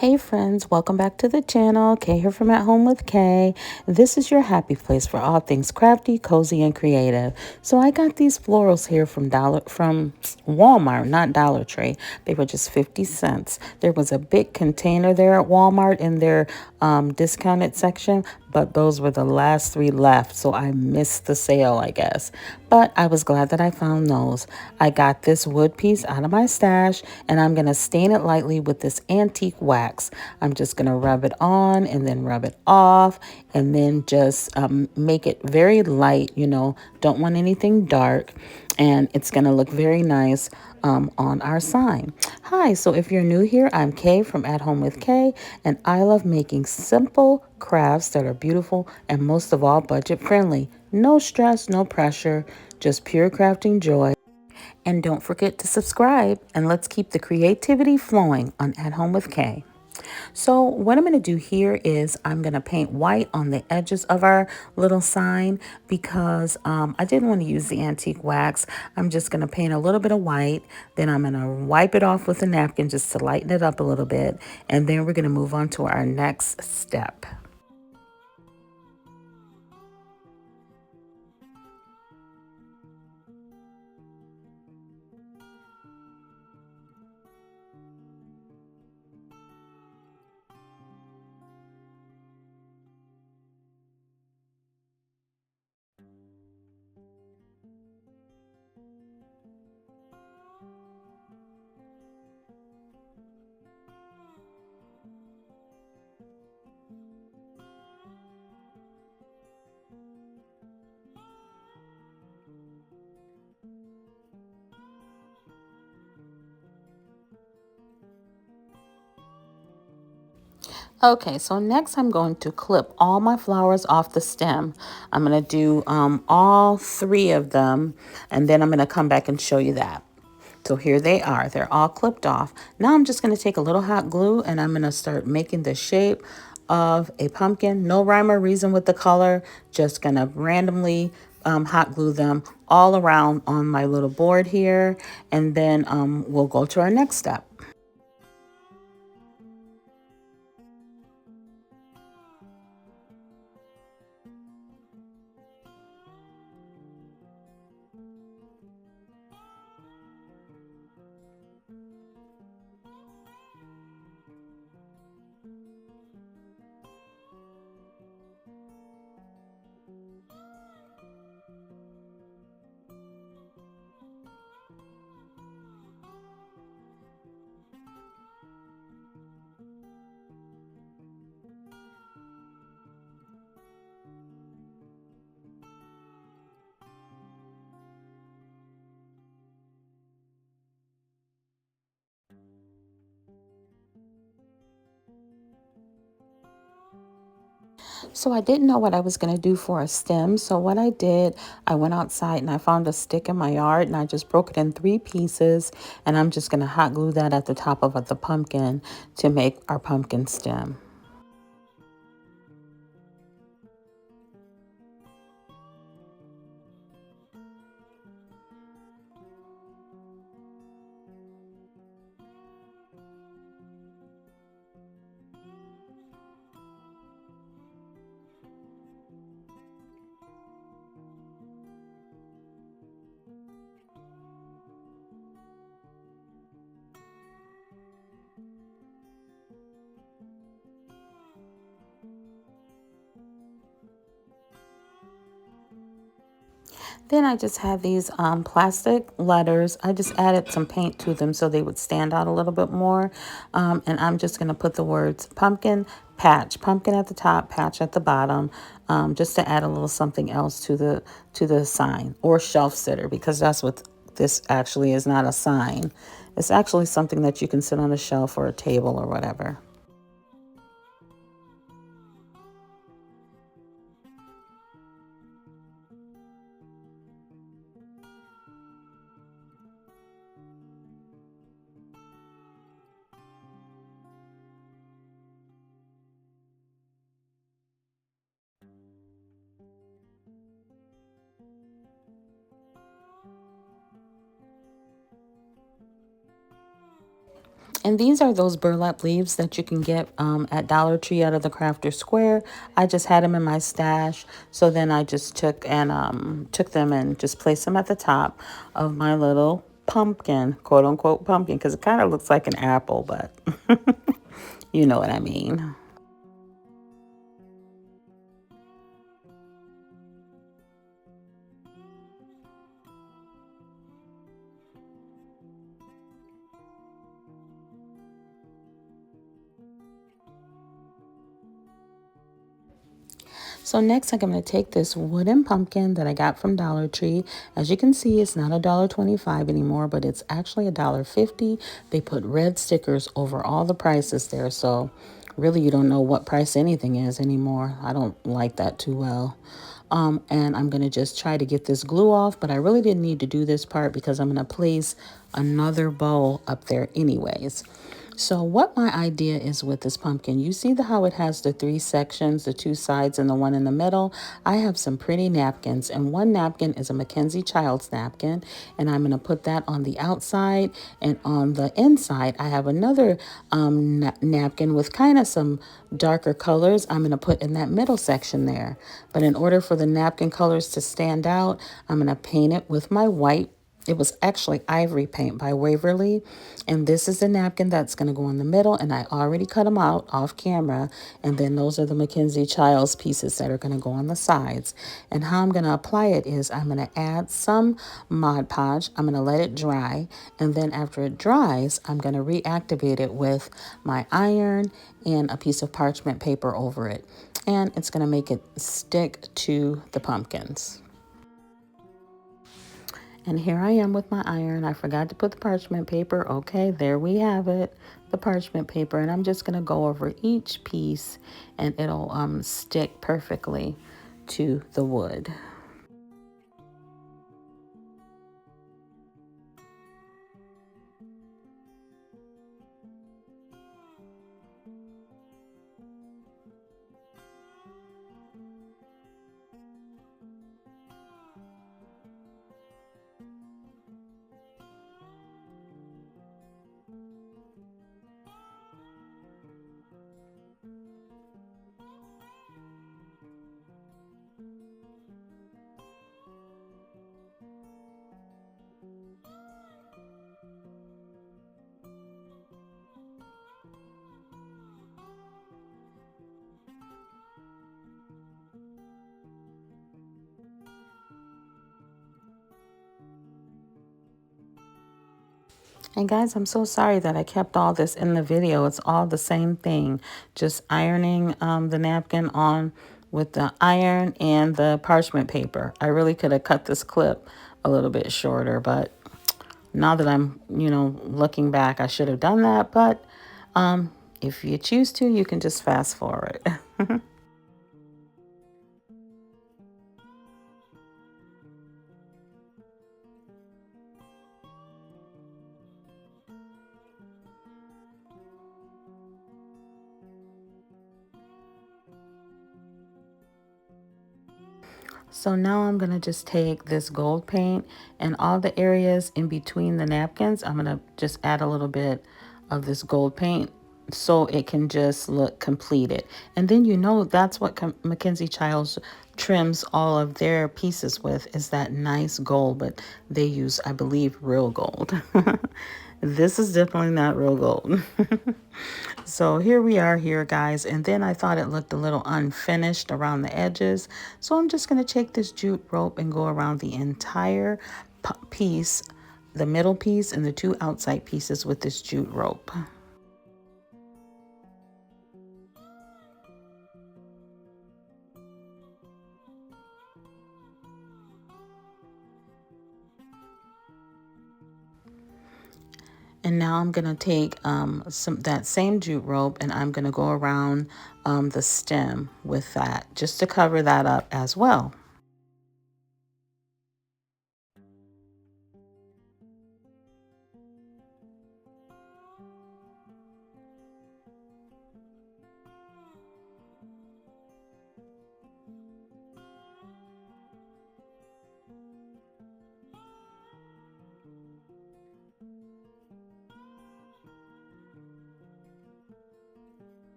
Hey friends, welcome back to the channel. Kay here from At Home with Kay. This is your happy place for all things crafty, cozy, and creative. So I got these florals here from Walmart, not Dollar Tree. They were just 50 cents. There was a big container there at Walmart in their discounted section, but those were the last three left, so I missed the sale, I guess. But I was glad that I found those. I got this wood piece out of my stash, and I'm going to stain it lightly with this antique wax. I'm just going to rub it on and then rub it off, and then just make it very light, don't want anything dark, and it's going to look very nice on our sign. Hi, so if you're new here, I'm Kay from At Home with Kay, and I love making simple crafts that are beautiful and most of all budget friendly. No stress, no pressure, just pure crafting joy. And don't forget to subscribe, and let's keep the creativity flowing on At Home with Kay. So what I'm going to do here is I'm going to paint white on the edges of our little sign because I didn't want to use the antique wax. I'm just going to paint a little bit of white. Then I'm going to wipe it off with a napkin just to lighten it up a little bit. And then we're going to move on to our next step. Okay, so next I'm going to clip all my flowers off the stem. I'm going to do all three of them, and then I'm going to come back and show you that. So here they are. They're all clipped off. Now I'm just going to take a little hot glue, and I'm going to start making the shape of a pumpkin. No rhyme or reason with the color. Just going to randomly hot glue them all around on my little board here, and then we'll go to our next step. So I didn't know what I was going to do for a stem. So what I did, I went outside and I found a stick in my yard and I just broke it in three pieces. And I'm just going to hot glue that at the top of the pumpkin to make our pumpkin stem. Then I just had these plastic letters. I just added some paint to them so they would stand out a little bit more. And I'm just going to put the words pumpkin patch, pumpkin at the top, patch at the bottom, just to add a little something else to the sign, or shelf sitter, because that's what this actually is. Not a sign. It's actually something that you can sit on a shelf or a table or whatever. And these are those burlap leaves that you can get at Dollar Tree out of the Crafter Square. I just had them in my stash. So then I just took them and just placed them at the top of my little pumpkin, quote unquote pumpkin, because it kind of looks like an apple, but you know what I mean. So next I'm going to take this wooden pumpkin that I got from Dollar Tree. As you can see, it's not $1.25 anymore, but it's actually $1.50. They put red stickers over all the prices there, so really you don't know what price anything is anymore. I don't like that too well. And I'm going to just try to get this glue off, but I really didn't need to do this part because I'm going to place another bow up there anyways. So what my idea is with this pumpkin, you see how it has the three sections, the two sides and the one in the middle. I have some pretty napkins, and one napkin is a Mackenzie Childs napkin, and I'm going to put that on the outside, and on the inside I have another napkin with kind of some darker colors I'm going to put in that middle section there. But in order for the napkin colors to stand out, I'm going to paint it with my white. It was actually ivory paint by Waverly. And this is the napkin that's going to go in the middle. And I already cut them out off camera. And then those are the Mackenzie Childs pieces that are going to go on the sides. And how I'm going to apply it is I'm going to add some Mod Podge. I'm going to let it dry. And then after it dries, I'm going to reactivate it with my iron and a piece of parchment paper over it. And it's going to make it stick to the pumpkins. And here I am with my iron. I forgot to put the parchment paper. Okay, there we have it, the parchment paper. And I'm just going to go over each piece and it'll stick perfectly to the wood. And guys, I'm so sorry that I kept all this in the video. It's all the same thing. Just ironing the napkin on with the iron and the parchment paper. I really could have cut this clip a little bit shorter, but now that I'm, looking back, I should have done that. But if you choose to, you can just fast forward. So now I'm going to just take this gold paint and all the areas in between the napkins. I'm going to just add a little bit of this gold paint so it can just look completed. And then that's what Mackenzie Childs trims all of their pieces with, is that nice gold, but they use, I believe, real gold. This is definitely not real gold. So here we are here, guys. And then I thought it looked a little unfinished around the edges. So I'm just going to take this jute rope and go around the entire piece, the middle piece and the two outside pieces with this jute rope. And now I'm going to take that same jute rope and I'm going to go around the stem with that just to cover that up as well.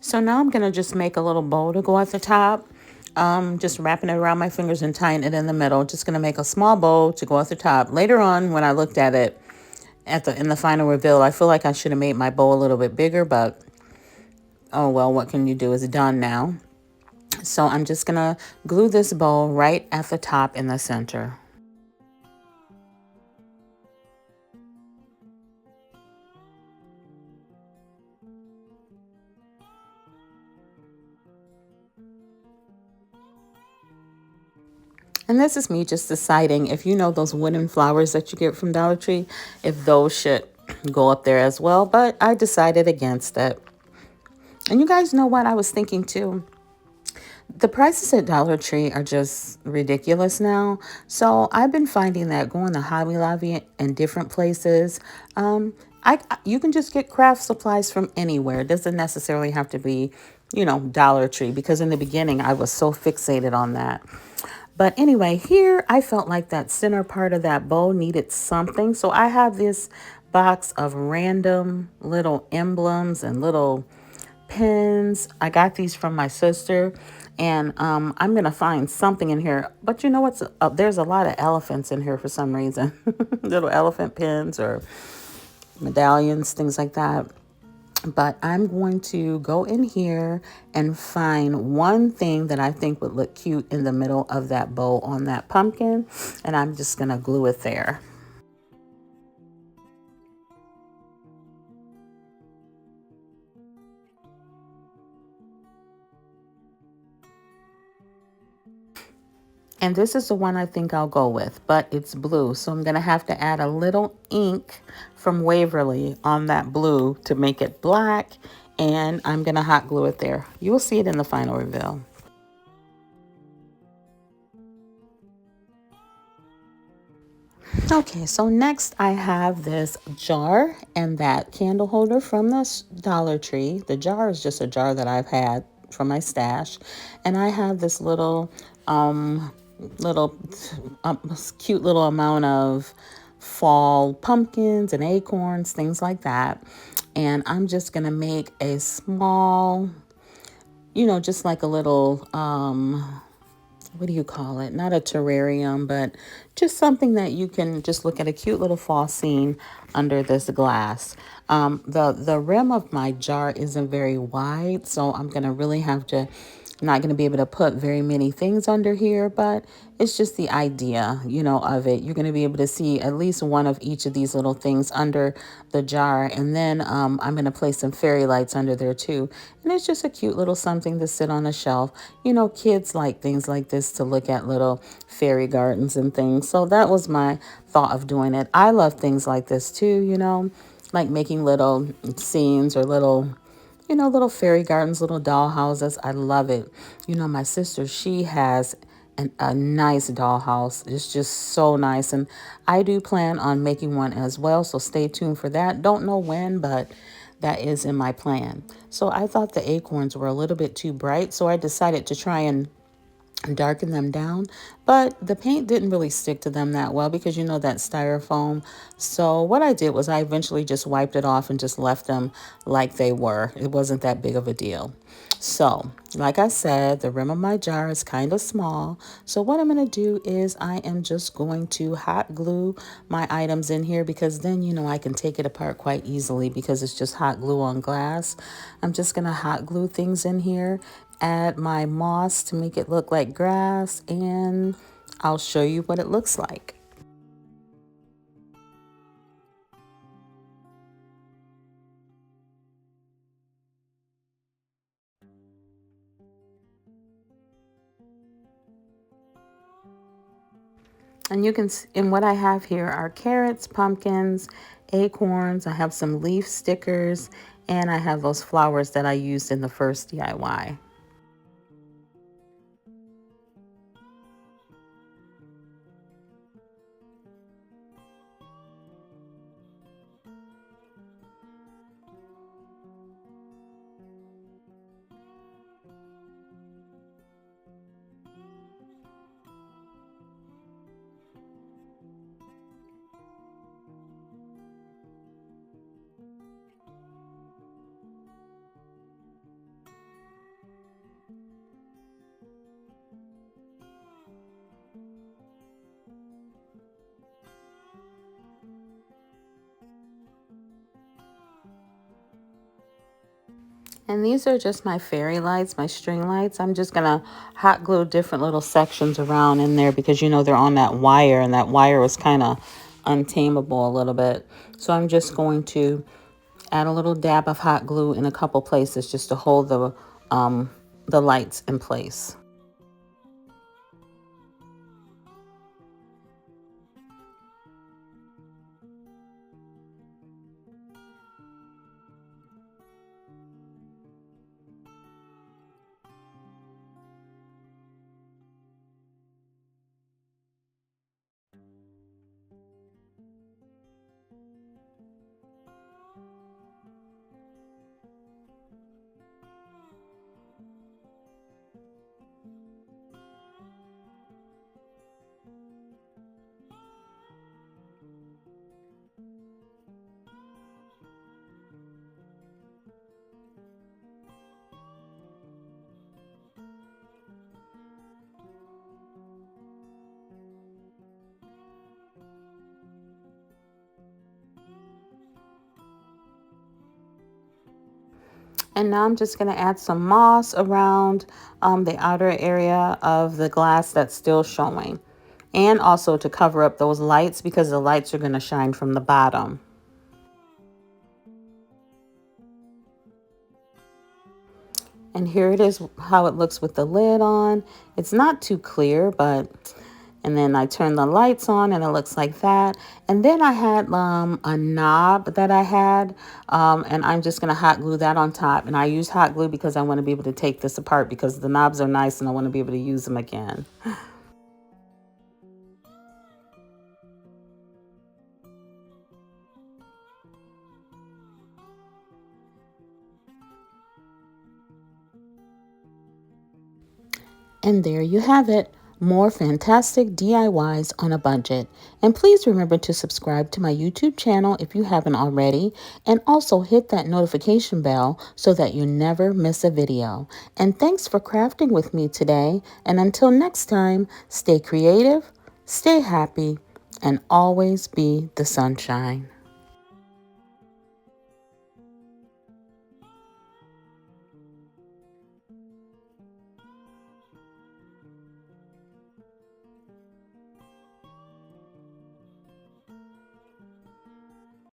So now I'm going to just make a little bow to go at the top. Just wrapping it around my fingers and tying it in the middle. Just going to make a small bow to go at the top. Later on, when I looked at it in the final reveal, I feel like I should have made my bow a little bit bigger, but oh well, what can you do? It's done now. So I'm just going to glue this bow right at the top in the center. And this is me just deciding if you know those wooden flowers that you get from Dollar Tree, if those should go up there as well. But I decided against it. And you guys know what I was thinking too? The prices at Dollar Tree are just ridiculous now. So I've been finding that going to Hobby Lobby and different places, you can just get craft supplies from anywhere. It doesn't necessarily have to be, Dollar Tree, because in the beginning I was so fixated on that. But anyway, here I felt like that center part of that bow needed something. So I have this box of random little emblems and little pins. I got these from my sister, and I'm gonna find something in here. But you know what's there's a lot of elephants in here for some reason. Little elephant pins or medallions, things like that. But I'm going to go in here and find one thing that I think would look cute in the middle of that bow on that pumpkin, and I'm just gonna glue it there. And this is the one I think I'll go with, but it's blue. So I'm going to have to add a little ink from Waverly on that blue to make it black. And I'm going to hot glue it there. You will see it in the final reveal. Okay, so next I have this jar and that candle holder from the Dollar Tree. The jar is just a jar that I've had from my stash. And I have this little cute little amount of fall pumpkins and acorns, things like that. And I'm just gonna make a small, just like a little what do you call it? Not a terrarium, but just something that you can just look at, a cute little fall scene under this glass. The rim of my jar isn't very wide, so I'm gonna really have to, not going to be able to put very many things under here, but it's just the idea, of it. You're going to be able to see at least one of each of these little things under the jar. And then I'm going to place some fairy lights under there too. And it's just a cute little something to sit on a shelf. Kids like things like this to look at, little fairy gardens and things. So that was my thought of doing it. I love things like this too, like making little scenes or little fairy gardens, little doll houses. I love it. My sister, she has a nice dollhouse. It's just so nice. And I do plan on making one as well. So stay tuned for that. Don't know when, but that is in my plan. So I thought the acorns were a little bit too bright. So I decided to try and darken them down, but the paint didn't really stick to them that well because that styrofoam. So what I did was I eventually just wiped it off and just left them like they were. It wasn't that big of a deal. So like I said, the rim of my jar is kind of small. So what I'm going to do is I am just going to hot glue my items in here, because then I can take it apart quite easily because it's just hot glue on glass. I'm just going to hot glue things in here, add my moss to make it look like grass, and I'll show you what it looks like. And and what I have here are carrots, pumpkins, acorns. I have some leaf stickers, and I have those flowers that I used in the first DIY. And these are just my fairy lights, my string lights. I'm just going to hot glue different little sections around in there because, you know, they're on that wire, and that wire was kind of untamable a little bit. So I'm just going to add a little dab of hot glue in a couple places just to hold the lights in place. And now I'm just going to add some moss around the outer area of the glass that's still showing. And also to cover up those lights because the lights are going to shine from the bottom. And here it is how it looks with the lid on. It's not too clear, but... And then I turn the lights on and it looks like that. And then I had a knob that I had, and I'm just going to hot glue that on top. And I use hot glue because I want to be able to take this apart because the knobs are nice and I want to be able to use them again. And there you have it. More fantastic DIYs on a budget. And please remember to subscribe to my YouTube channel if you haven't already. And also hit that notification bell so that you never miss a video. And thanks for crafting with me today. And until next time, stay creative, stay happy, and always be the sunshine.